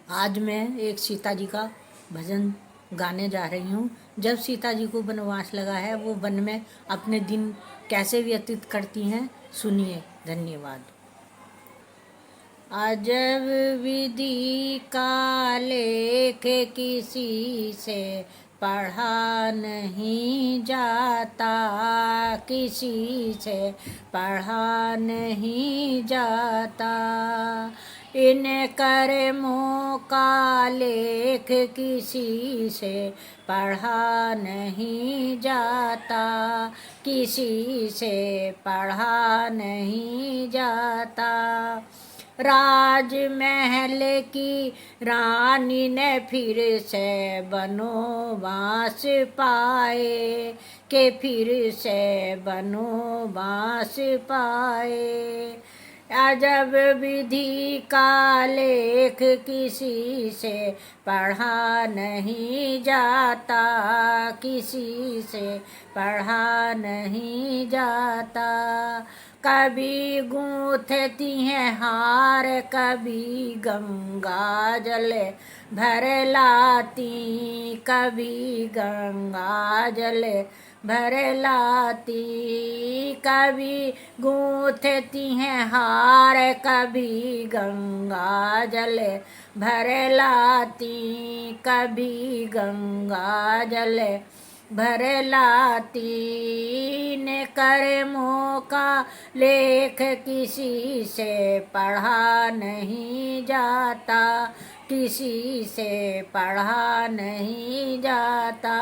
आज मैं एक सीता जी का भजन गाने जा रही हूँ। जब सीता जी को वनवास लगा है, वो वन में अपने दिन कैसे व्यतीत करती हैं, सुनिए। धन्यवाद। अजब विधि का लेख किसी से पढ़ा नहीं जाता, किसी से पढ़ा नहीं जाता। इन कर्मों का लेख किसी से पढ़ा नहीं जाता, किसी से पढ़ा नहीं जाता। राजमहल की रानी ने फिर से बनोबास पाए, के फिर से बनोबास पाए। अजब विधि का लेख किसी से पढ़ा नहीं जाता, किसी से पढ़ा नहीं जाता। कभी गूंथती हैं हार, कभी गंगा जल भर लाती, कभी गंगा जल भर लाती। कभी गूंथती हैं हार, कभी गंगा जल भर लाती, कभी गंगा जल भर लाती। ने कर्मों का लेख किसी से पढ़ा नहीं जाता, किसी से पढ़ा नहीं जाता।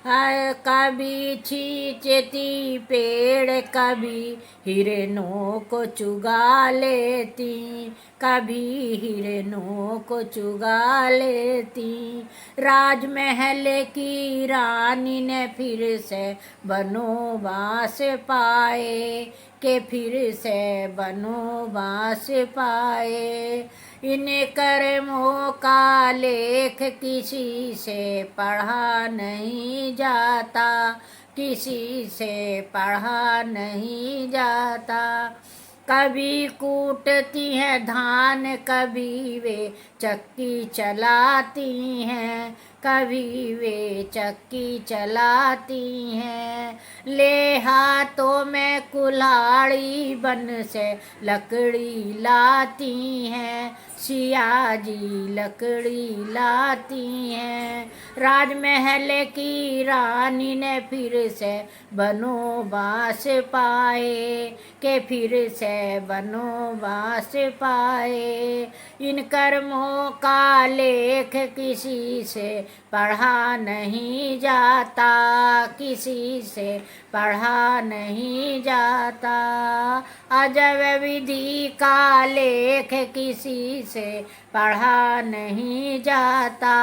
कभी छींचती पेड़, कभी हिरणों को चुगा लेती, कभी हिरणों को चुगा लेती। राजमहल की रानी ने फिर से बनोबास पाए, के फिर से बनोबास पाए। इन कर्मों का लेख किसी से पढ़ा नहीं जाता, किसी से पढ़ा नहीं जाता। कभी कूटती हैं धान, कभी वे चक्की चलाती हैं, कभी वे चक्की चलाती हैं। ले हाथों में कुल्हाड़ी, बन से लकड़ी लाती हैं, सिया जी लकड़ी लाती हैं। राजमहल की रानी ने फिर से बनोबास पाए, के फिर से बनोबास पाए। इन कर्मों का लेख किसी से पढ़ा नहीं जाता, किसी से पढ़ा नहीं जाता। अजब विधि का लेख किसी से पढ़ा नहीं जाता,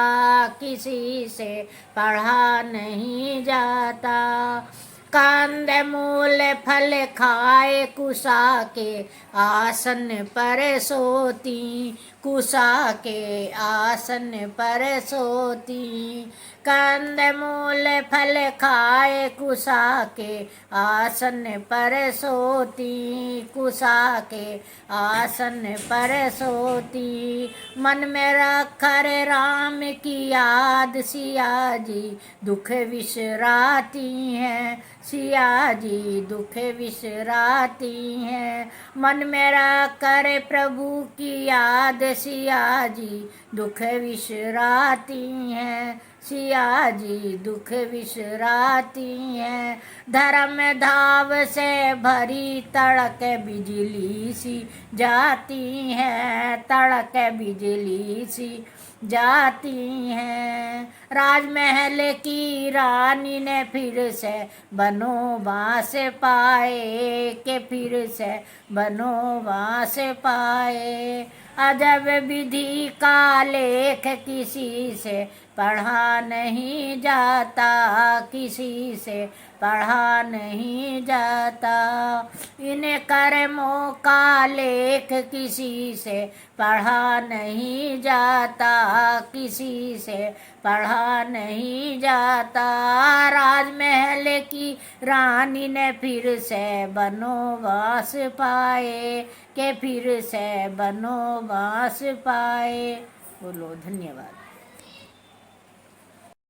किसी से पढ़ा नहीं जाता। कंद मूल फल खाए, कुशा के आसन पर सोती, कुशा के आसन पर सोती। कंद मूल फल खाए, कुशा के आसन पर सोती, कुशा के आसन पर सोती। मन में रखकर राम की याद, सिया जी दुख विसराती हैं, सिया जी दुख विसराती हैं। मन में रखकर प्रभु की याद, सिया जी दुख विसराती हैं, सिया जी दुख विसराती हैं। धर्म धाव से भरी तड़क बिजली सी जाती हैं, तड़क बिजली सी जाती हैं। राजमहल की रानी ने फिर से बनोबास पाए, के फिर से बनोबास पाए। अजब विधि का लेख किसी से पढ़ा नहीं जाता, किसी से पढ़ा नहीं जाता। इन कर्मों का लेख किसी से पढ़ा नहीं जाता, किसी से पढ़ा नहीं जाता। राजमहल की रानी ने फिर से बनोबास पाए, के फिर से बनोबास पाए। बोलो धन्यवाद।